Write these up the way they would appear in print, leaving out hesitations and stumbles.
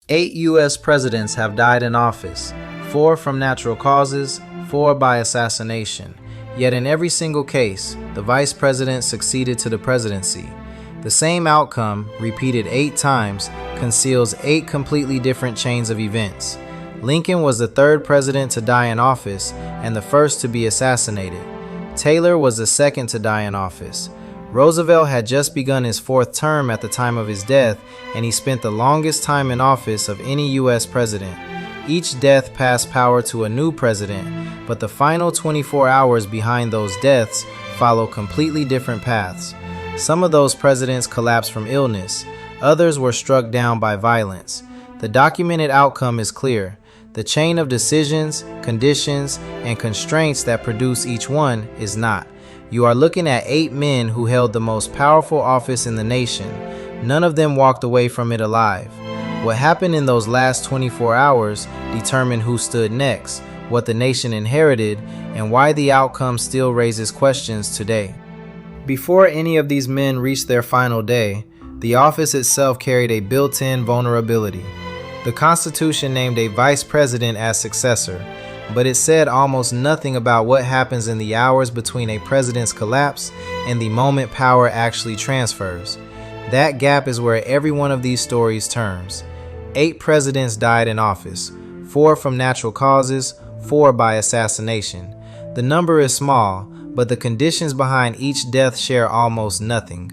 8 U.S. presidents have died in office, 4 from natural causes, 4 by assassination. Yet in every single case, the vice president succeeded to the presidency. The same outcome, repeated 8 times, conceals 8 completely different chains of events. Lincoln was the 3rd president to die in office and the 1st to be assassinated. Taylor was the 2nd to die in office. Roosevelt had just begun his 4th term at the time of his death, and he spent the longest time in office of any U.S. president. Each death passed power to a new president, but the final 24 hours behind those deaths follow completely different paths. Some of those presidents collapsed from illness. Others were struck down by violence. The documented outcome is clear. The chain of decisions, conditions, and constraints that produce each one is not. You are looking at 8 men who held the most powerful office in the nation. None of them walked away from it alive. What happened in those last 24 hours determined who stood next, what the nation inherited, and why the outcome still raises questions today. Before any of these men reached their final day, the office itself carried a built-in vulnerability. The Constitution named a vice president as successor, but it said almost nothing about what happens in the hours between a president's collapse and the moment power actually transfers. That gap is where every one of these stories turns. 8 presidents died in office, 4 from natural causes, 4 by assassination. The number is small, but the conditions behind each death share almost nothing.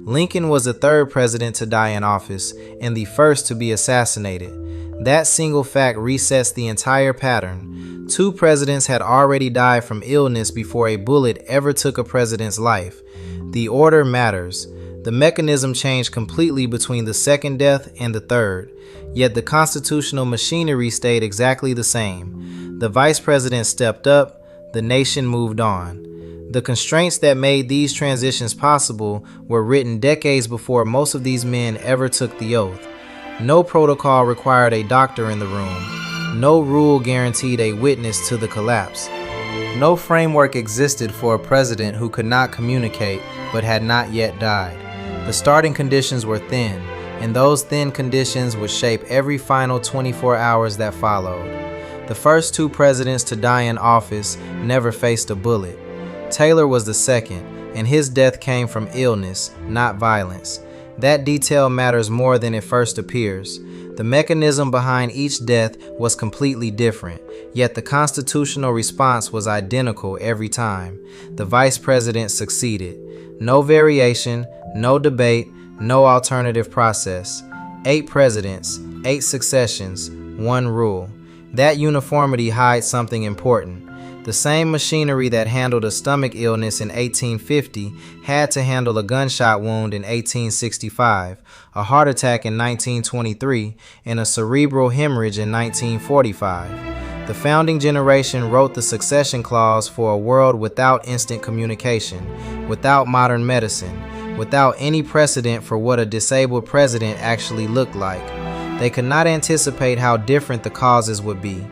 Lincoln was the 3rd president to die in office and the 1st to be assassinated. That single fact resets the entire pattern. 2 presidents had already died from illness before a bullet ever took a president's life. The order matters. The mechanism changed completely between the 2nd death and the 3rd, yet the constitutional machinery stayed exactly the same. The vice president stepped up, the nation moved on. The constraints that made these transitions possible were written decades before most of these men ever took the oath. No protocol required a doctor in the room. No rule guaranteed a witness to the collapse. No framework existed for a president who could not communicate but had not yet died. The starting conditions were thin, and those thin conditions would shape every final 24 hours that followed. The first 2 presidents to die in office never faced a bullet. Taylor was the 2nd, and his death came from illness, not violence. That detail matters more than it first appears. The mechanism behind each death was completely different, yet the constitutional response was identical every time. The vice president succeeded. No variation, no debate, no alternative process. 8 presidents, 8 successions, 1 rule. That uniformity hides something important. The same machinery that handled a stomach illness in 1850 had to handle a gunshot wound in 1865, a heart attack in 1923, and a cerebral hemorrhage in 1945. The founding generation wrote the succession clause for a world without instant communication, without modern medicine, without any precedent for what a disabled president actually looked like. They could not anticipate how different the causes would be.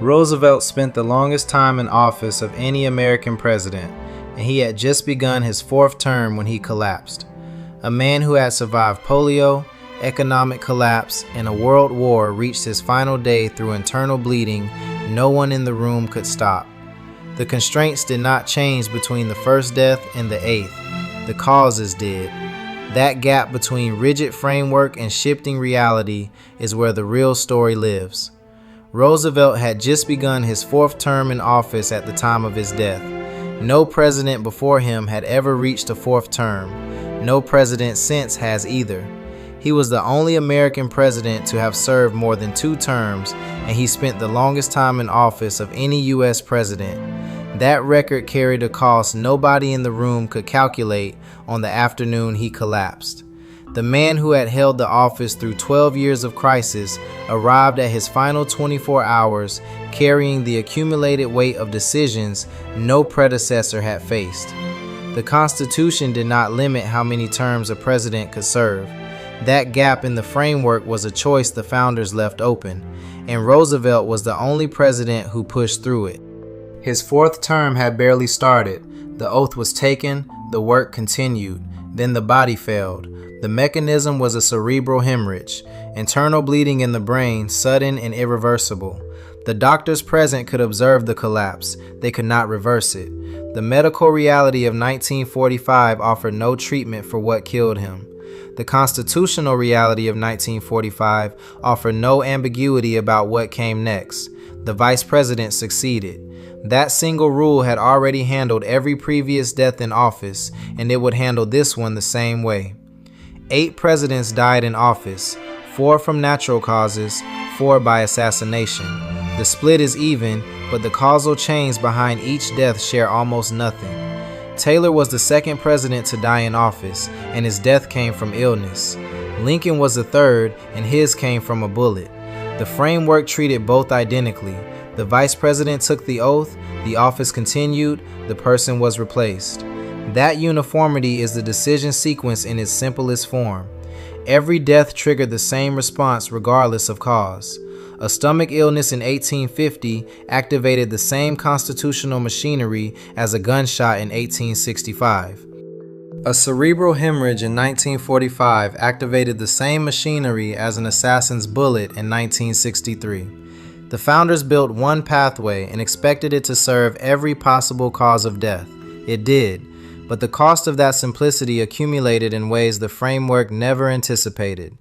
Roosevelt spent the longest time in office of any American president, and he had just begun his 4th term when he collapsed. A man who had survived polio, economic collapse, and a world war reached his final day through internal bleeding no one in the room could stop. The constraints did not change between the 1st death and the 8th. The causes did. That gap between rigid framework and shifting reality is where the real story lives. Roosevelt had just begun his 4th term in office at the time of his death. No president before him had ever reached a 4th term. No president since has either. He was the only American president to have served more than 2 terms, and he spent the longest time in office of any U.S. president. That record carried a cost nobody in the room could calculate on the afternoon he collapsed. The man who had held the office through 12 years of crisis arrived at his final 24 hours carrying the accumulated weight of decisions no predecessor had faced. The Constitution did not limit how many terms a president could serve. That gap in the framework was a choice the founders left open, and Roosevelt was the only president who pushed through it. His 4th term had barely started. The oath was taken, the work continued. Then the body failed. The mechanism was a cerebral hemorrhage. Internal bleeding in the brain, sudden and irreversible. The doctors present could observe the collapse. They could not reverse it. The medical reality of 1945 offered no treatment for what killed him. The constitutional reality of 1945 offered no ambiguity about what came next. The vice president succeeded. That single rule had already handled every previous death in office, and it would handle this one the same way. 8 presidents died in office, 4 from natural causes, 4 by assassination. The split is even, but the causal chains behind each death share almost nothing. Taylor was the second president to die in office, and his death came from illness. Lincoln was the third, and his came from a bullet. The framework treated both identically. The vice president took the oath, the office continued, the person was replaced. That uniformity is the decision sequence in its simplest form. Every death triggered the same response regardless of cause. A stomach illness in 1850 activated the same constitutional machinery as a gunshot in 1865. A cerebral hemorrhage in 1945 activated the same machinery as an assassin's bullet in 1963. The founders built one pathway and expected it to serve every possible cause of death. It did, but the cost of that simplicity accumulated in ways the framework never anticipated.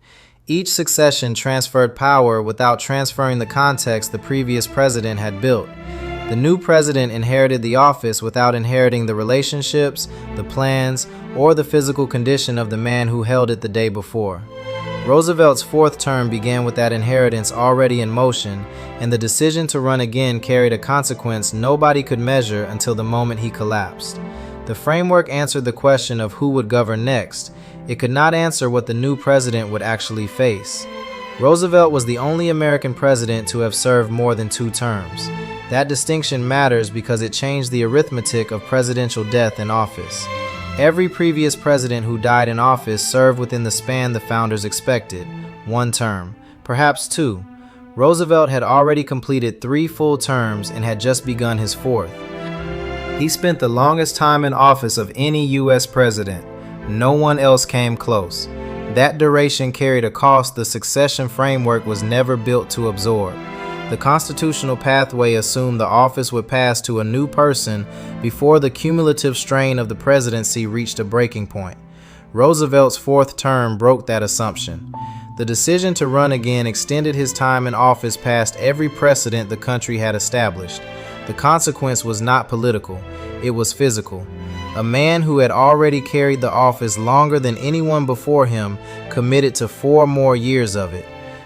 Each succession transferred power without transferring the context the previous president had built. The new president inherited the office without inheriting the relationships, the plans, or the physical condition of the man who held it the day before. Roosevelt's fourth term began with that inheritance already in motion, and the decision to run again carried a consequence nobody could measure until the moment he collapsed. The framework answered the question of who would govern next. It could not answer what the new president would actually face. Roosevelt was the only American president to have served more than 2 terms. That distinction matters because it changed the arithmetic of presidential death in office. Every previous president who died in office served within the span the founders expected, 1 term, perhaps 2. Roosevelt had already completed 3 full terms and had just begun his 4th. He spent the longest time in office of any U.S. president. No one else came close. That duration carried a cost the succession framework was never built to absorb. The constitutional pathway assumed the office would pass to a new person before the cumulative strain of the presidency reached a breaking point. Roosevelt's 4th term broke that assumption. The decision to run again extended his time in office past every precedent the country had established. The consequence was not political, it was physical. A man who had already carried the office longer than anyone before him committed to 4 more years of it.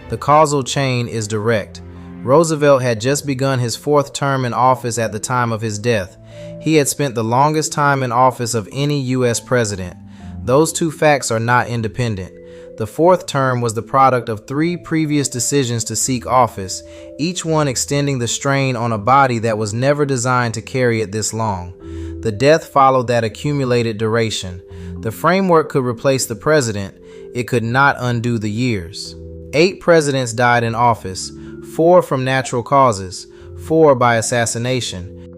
The causal chain is direct. Roosevelt had just begun his 4th term in office at the time of his death. He had spent the longest time in office of any U.S. president. Those 2 facts are not independent. The 4th term was the product of 3 previous decisions to seek office, each one extending the strain on a body that was never designed to carry it this long. The death followed that accumulated duration. The framework could replace the president. It could not undo the years. 8 presidents died in office, 4 from natural causes, 4 by assassination.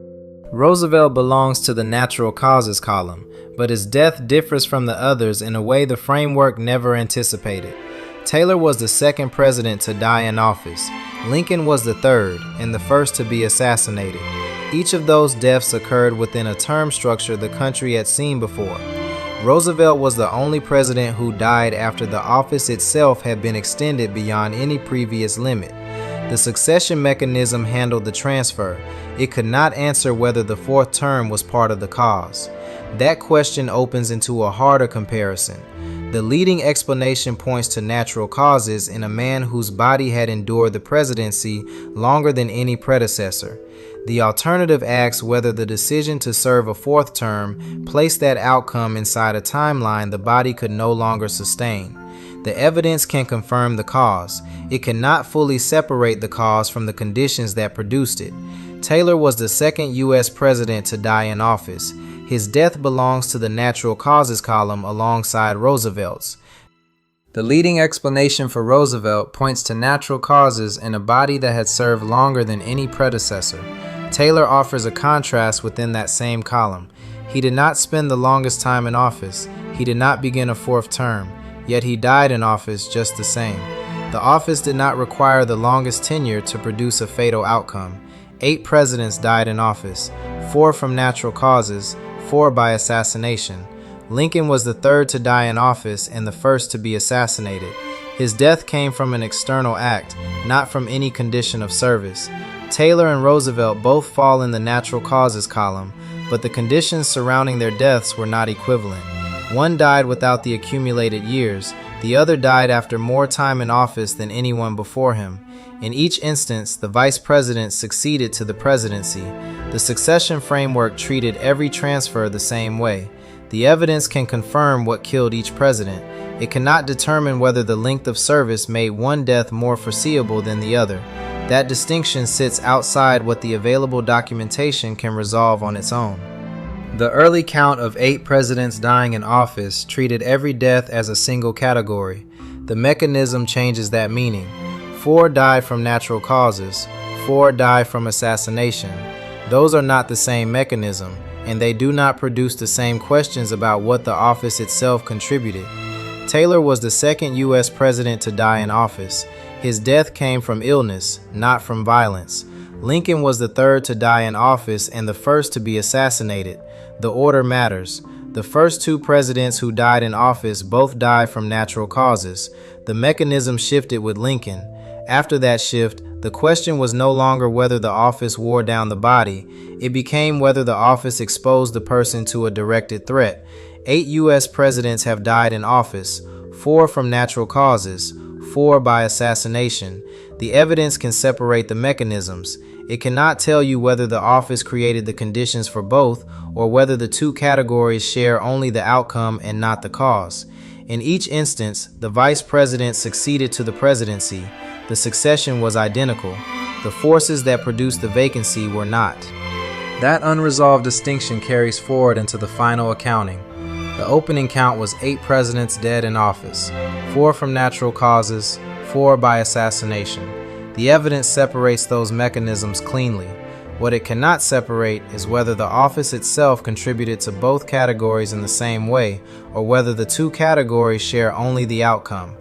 Roosevelt belongs to the natural causes column, but his death differs from the others in a way the framework never anticipated. Taylor was the second president to die in office. Lincoln was the third, and the first to be assassinated. Each of those deaths occurred within a term structure the country had seen before. Roosevelt was the only president who died after the office itself had been extended beyond any previous limit. The succession mechanism handled the transfer. It could not answer whether the 4th term was part of the cause. That question opens into a harder comparison. The leading explanation points to natural causes in a man whose body had endured the presidency longer than any predecessor. The alternative asks whether the decision to serve a 4th term placed that outcome inside a timeline the body could no longer sustain. The evidence can confirm the cause. It cannot fully separate the cause from the conditions that produced it. Taylor was the second U.S. president to die in office. His death belongs to the natural causes column alongside Roosevelt's. The leading explanation for Roosevelt points to natural causes in a body that had served longer than any predecessor. Taylor offers a contrast within that same column. He did not spend the longest time in office. He did not begin a 4th term, yet he died in office just the same. The office did not require the longest tenure to produce a fatal outcome. 8 presidents died in office, 4 from natural causes, 4 by assassination. Lincoln was the third to die in office and the first to be assassinated. His death came from an external act, not from any condition of service. Taylor and Roosevelt both fall in the natural causes column, but the conditions surrounding their deaths were not equivalent. One died without the accumulated years, the other died after more time in office than anyone before him. In each instance, the vice president succeeded to the presidency. The succession framework treated every transfer the same way. The evidence can confirm what killed each president. It cannot determine whether the length of service made one death more foreseeable than the other. That distinction sits outside what the available documentation can resolve on its own. The early count of 8 presidents dying in office treated every death as a single category. The mechanism changes that meaning. 4 died from natural causes, 4 died from assassination. Those are not the same mechanism, and they do not produce the same questions about what the office itself contributed. Taylor was the second U.S. president to die in office. His death came from illness, not from violence. Lincoln was the third to die in office and the first to be assassinated. The order matters. The first 2 presidents who died in office both died from natural causes. The mechanism shifted with Lincoln. After that shift, the question was no longer whether the office wore down the body. It became whether the office exposed the person to a directed threat. 8 U.S. presidents have died in office, 4 from natural causes, 4 by assassination. The evidence can separate the mechanisms. It cannot tell you whether the office created the conditions for both or whether the 2 categories share only the outcome and not the cause. In each instance, the vice president succeeded to the presidency. The succession was identical. The forces that produced the vacancy were not. That unresolved distinction carries forward into the final accounting. The opening count was 8 presidents dead in office, 4 from natural causes, 4 by assassination. The evidence separates those mechanisms cleanly. What it cannot separate is whether the office itself contributed to both categories in the same way, or whether the 2 categories share only the outcome.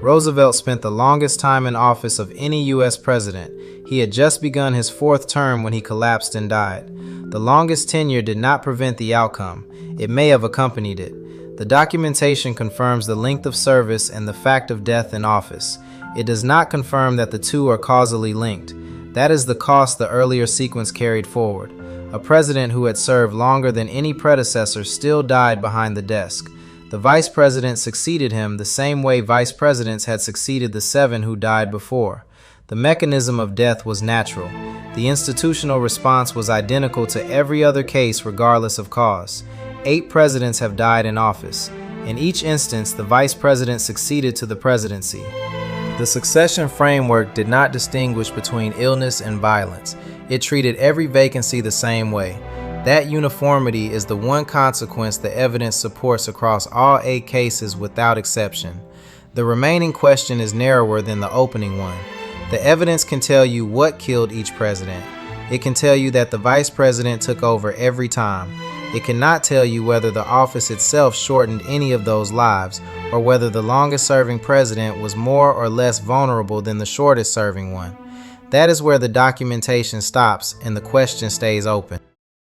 Roosevelt spent the longest time in office of any U.S. president. He had just begun his 4th term when he collapsed and died. The longest tenure did not prevent the outcome. It may have accompanied it. The documentation confirms the length of service and the fact of death in office. It does not confirm that the 2 are causally linked. That is the cost the earlier sequence carried forward. A president who had served longer than any predecessor still died behind the desk. The vice president succeeded him the same way vice presidents had succeeded the 7 who died before. The mechanism of death was natural. The institutional response was identical to every other case regardless of cause. 8 presidents have died in office. In each instance, the vice president succeeded to the presidency. The succession framework did not distinguish between illness and violence. It treated every vacancy the same way. That uniformity is the one consequence the evidence supports across all 8 cases without exception. The remaining question is narrower than the opening one. The evidence can tell you what killed each president. It can tell you that the vice president took over every time. It cannot tell you whether the office itself shortened any of those lives, or whether the longest-serving president was more or less vulnerable than the shortest-serving one. That is where the documentation stops and the question stays open.